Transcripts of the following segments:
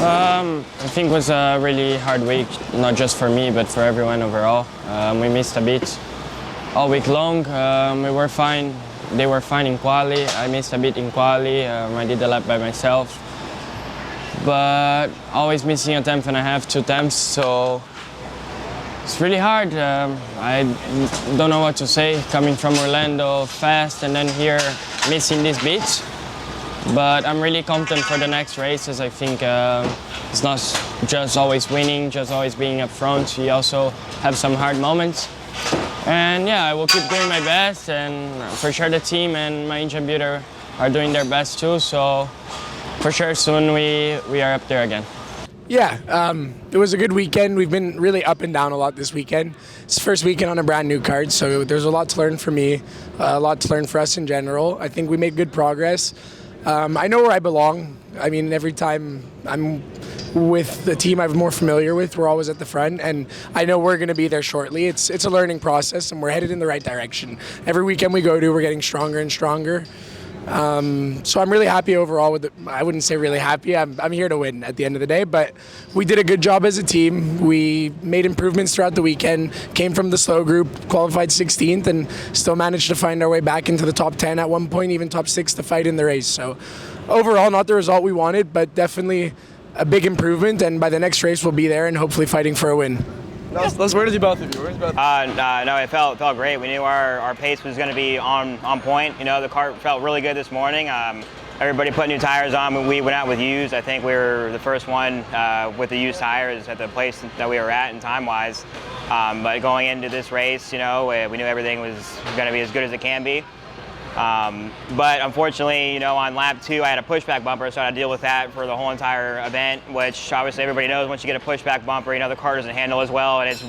I think it was a really hard week, not just for me, but for everyone overall. We missed a bit all week long. We were fine. They were fine in quali. I missed a bit in quali. I did a lap by myself, but always missing a tenth and a half, 2 tenths. So it's really hard. I don't know what to say. Coming from Orlando fast and then here missing this beat. But I'm really confident for the next races. I think it's not just always winning, just always being up front. You also have some hard moments. And yeah, I will keep doing my best, and for sure the team and my engine builder are doing their best too. So for sure soon we are up there again. Yeah, it was a good weekend. We've been really up and down a lot this weekend. It's the first weekend on a brand new kart, so there's a lot to learn for me, a lot to learn for us in general. I think we made good progress. I know where I belong. I mean, every time I'm with the team I'm more familiar with, we're always at the front, and I know we're going to be there shortly. It's a learning process, and we're headed in the right direction. Every weekend we go to, we're getting stronger and stronger. So I'm really happy overall with it. I wouldn't say really happy. I'm here to win at the end of the day, but we did a good job as a team. We made improvements throughout the weekend, came from the slow group, qualified 16th, and still managed to find our way back into the top 10 at one point, even top 6 to fight in the race. So overall, not the result we wanted, but definitely a big improvement, and by the next race we'll be there and hopefully fighting for a win. Where did you both of you? No, it felt great. We knew our pace was going to be on point. You know, the kart felt really good this morning. Everybody put new tires on. We went out with used. I think we were the first one with the used tires at the place that we were at in time-wise. But going into this race, you know, we knew everything was going to be as good as it can be. But unfortunately, you know, on lap 2, I had a pushback bumper, so I had to deal with that for the whole entire event, which obviously everybody knows once you get a pushback bumper, you know, the car doesn't handle as well, and it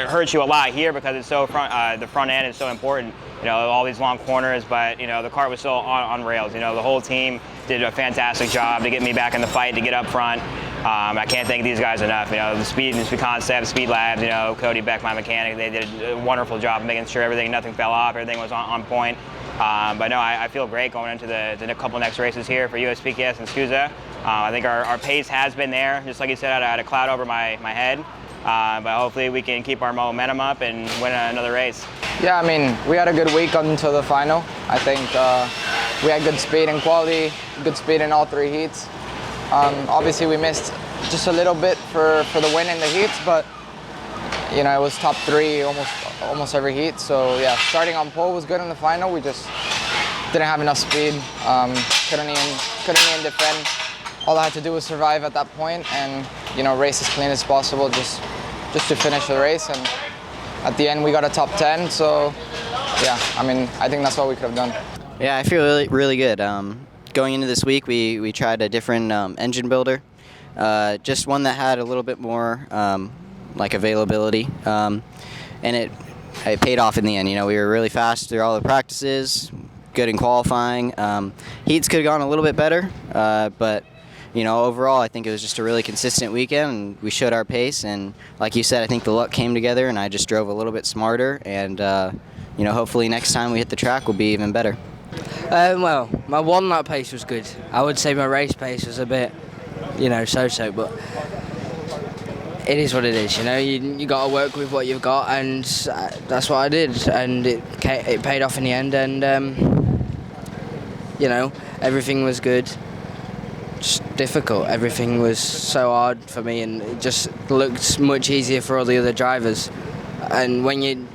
hurts you a lot here because it's so the front end is so important, you know, all these long corners, but, you know, the car was still on rails. You know, the whole team did a fantastic job to get me back in the fight, to get up front. I can't thank these guys enough. You know, the Speed Concept, Speed Labs, you know, Cody Beck, my mechanic, they did a wonderful job of making sure nothing fell off, everything was on point. But no, I feel great going into the couple next races here for USPKS and SCUSA. I think our pace has been there. Just like you said, I had a cloud over my head. But hopefully we can keep our momentum up and win another race. Yeah, I mean, we had a good week until the final. I think we had good speed and quality, good speed in all 3 heats. Obviously we missed just a little bit for the win in the heats, but you know, it was top 3 almost every heat. So yeah, starting on pole was good in the final. We just didn't have enough speed. Couldn't even defend. All I had to do was survive at that point, and you know, race as clean as possible, just to finish the race. And at the end, we got a top 10. So yeah, I mean, I think that's what we could have done. Yeah, I feel really good. Going into this week, we tried a different engine builder, just one that had a little bit more like availability, and it paid off in the end. You know, we were really fast through all the practices, good in qualifying. Heats could have gone a little bit better, but you know, overall I think it was just a really consistent weekend, and we showed our pace, and like you said, I think the luck came together and I just drove a little bit smarter, and you know, hopefully next time we hit the track we'll be even better. Well, my 1 lap pace was good. I would say my race pace was a bit, you know, so-so, but it is what it is, you know. You got to work with what you've got, and that's what I did, and it paid off in the end, and you know, everything was good. Just difficult. Everything was so hard for me, and it just looked much easier for all the other drivers. And when you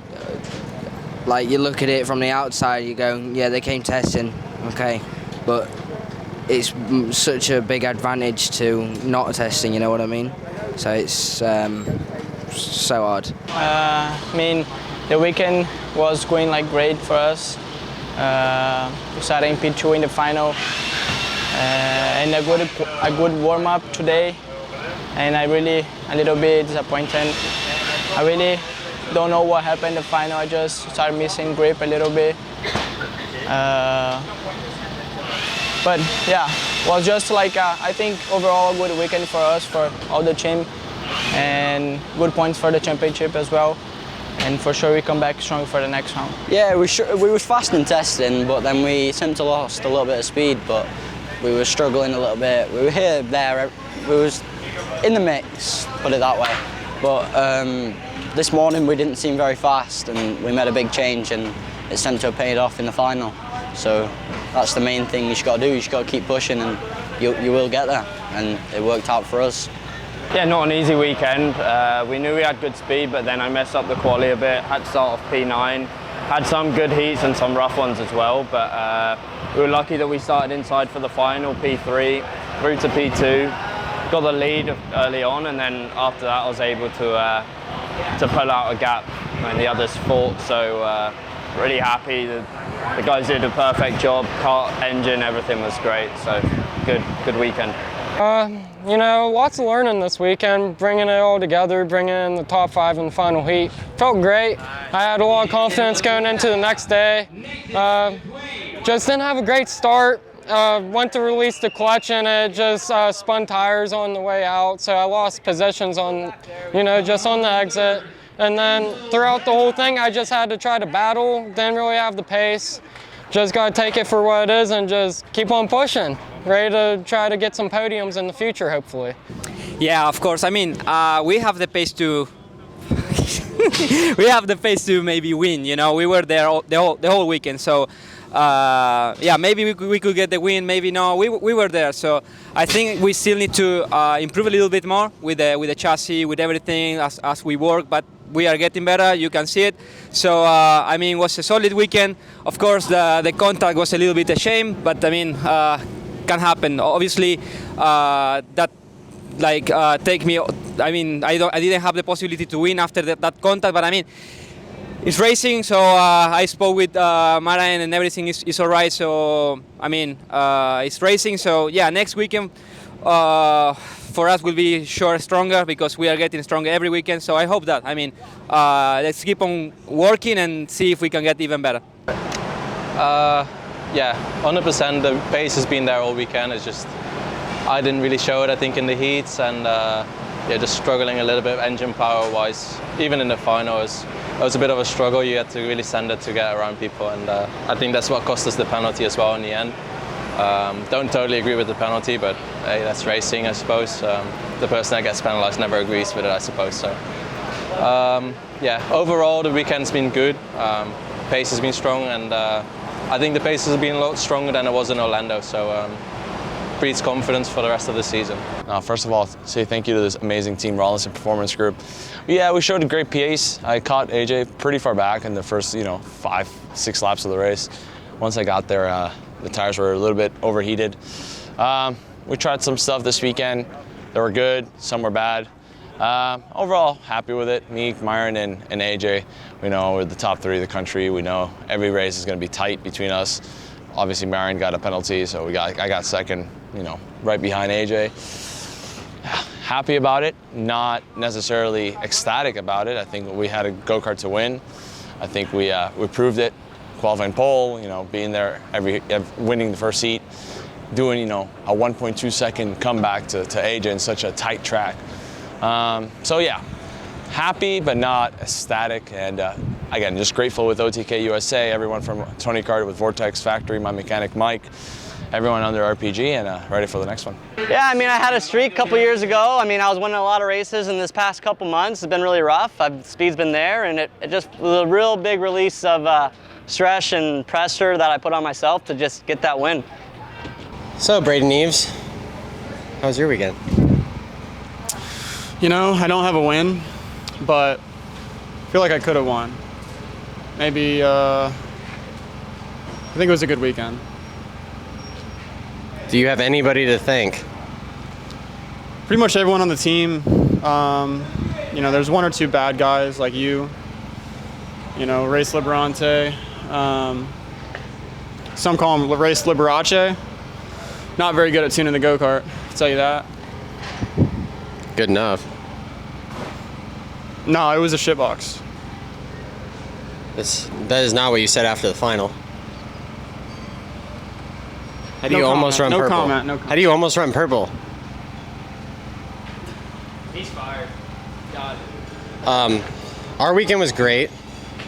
look at it from the outside, you go, yeah, they came testing, okay, but it's such a big advantage to not testing, you know what I mean? So it's so hard. I mean, the weekend was going like great for us. We started in P2 in the final, and a good warm up today. And I really a little bit disappointed. I really don't know what happened in the final. I just started missing grip a little bit. But yeah, was just like I think overall a good weekend for us, for all the team, and good points for the championship as well. And for sure we come back strong for the next round. Yeah, we were fast in testing, but then we seemed to lost a little bit of speed, but we were struggling a little bit. We were here, there, we was in the mix, put it that way. But this morning we didn't seem very fast, and we made a big change, and it seemed to have paid off in the final. So that's the main thing you just got to do. You just got to keep pushing, and you will get there. And it worked out for us. Yeah, not an easy weekend. We knew we had good speed, but then I messed up the quali a bit. Had to start off P9. Had some good heats and some rough ones as well, but we were lucky that we started inside for the final, P3, through to P2. Got the lead early on, and then after that I was able to pull out a gap when the others fought. So really happy. The guys did a perfect job. Kart, engine, everything was great. So good weekend. You know, lots of learning this weekend, bringing it all together, bringing in the top 5 in the final heat. Felt great. I had a lot of confidence going into the next day. Just didn't have a great start. Went to release the clutch and it just spun tires on the way out. So I lost positions on, just on the exit. And then throughout the whole thing, I just had to try to battle. Didn't really have the pace. Just got to take it for what it is and just keep on pushing. Ready to try to get some podiums in the future, hopefully. Yeah, of course. I mean, we have the pace to we have the pace to maybe win. We were there the whole weekend, so yeah, maybe we could get the win. Maybe no. We were there, so I think we still need to improve a little bit more with the chassis, with everything as we work. But we are getting better. You can see it. So I mean, it was a solid weekend. Of course, the contact was a little bit a shame, but I mean. Can happen. Obviously, that take me. I mean, I didn't have the possibility to win after that contact, but I mean, it's racing. So I spoke with Marian, and everything is all right. So I mean, it's racing. So yeah, next weekend for us will be stronger because we are getting stronger every weekend. So I hope that. I mean, let's keep on working and see if we can get even better. Yeah, 100%. The pace has been there all weekend. It's just I didn't really show it, I think, in the heats, and yeah, just struggling a little bit engine power-wise. Even in the final, it was a bit of a struggle. You had to really send it to get around people, and I think that's what cost us the penalty as well in the end. Don't totally agree with the penalty, but hey, that's racing, I suppose. The person that gets penalized never agrees with it, I suppose. So yeah, overall the weekend's been good. Pace has been strong, and I think the pace has been a lot stronger than it was in Orlando, so breeds confidence for the rest of the season. First of all, say thank you to this amazing team, Rollinson Performance Group. Yeah, we showed a great pace. I caught AJ pretty far back in the first, 5-6 laps of the race. Once I got there, the tires were a little bit overheated. We tried some stuff this weekend. They were good, some were bad. Overall, happy with it. Me, Myron, and AJ, we know we're the top 3 of the country. We know every race is going to be tight between us. Obviously, Myron got a penalty, so I got second, right behind AJ. Happy about it, not necessarily ecstatic about it. I think we had a go-kart to win. I think we proved it. Qualifying pole, being there, winning the first heat, doing, a 1.2 second comeback to AJ in such a tight track. So yeah, happy but not ecstatic, and again, just grateful with OTK USA, everyone from Tony Kart with Vortex Factory, my mechanic Mike, everyone under RPG, and ready for the next one. Yeah, I mean, I had a streak a couple years ago. I mean, I was winning a lot of races, and this past couple months it's been really rough. Speed's been there, and it just was a real big release of stress and pressure that I put on myself to just get that win. So, Braden Eves, how was your weekend? I don't have a win, but I feel like I could have won. Maybe, I think it was a good weekend. Do you have anybody to thank? Pretty much everyone on the team. There's 1 or 2 bad guys like you. Race Liberante. Some call him Race Liberace. Not very good at tuning the go-kart, I'll tell you that. Good enough. No, it was a shitbox. That is not what you said after the final. How do you almost run purple? No comment. How do you almost run purple? He's fired. God. Our weekend was great.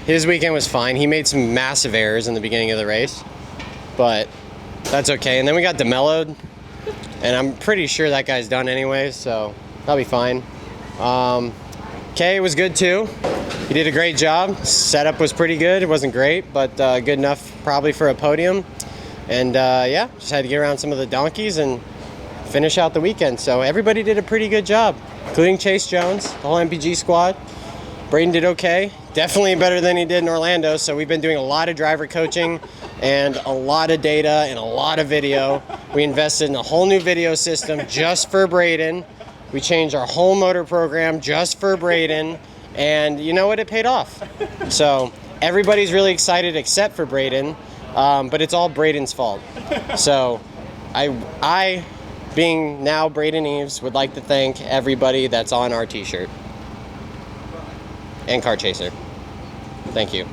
His weekend was fine. He made some massive errors in the beginning of the race, but that's okay. And then we got demelloed, and I'm pretty sure that guy's done anyway, so That'll be fine. Kay was good too. He did a great job. Setup was pretty good. It wasn't great, but good enough probably for a podium. And yeah, just had to get around some of the donkeys and finish out the weekend. So everybody did a pretty good job, including Chase Jones, the whole MPG squad. Braden did okay. Definitely better than he did in Orlando. So we've been doing a lot of driver coaching and a lot of data and a lot of video. We invested in a whole new video system just for Braden. We changed our whole motor program just for Braden. And you know what? It paid off. So everybody's really excited except for Braden. But it's all Braden's fault. So I, being now Braden Eves, would like to thank everybody that's on our t-shirt. And Kart Chaser. Thank you.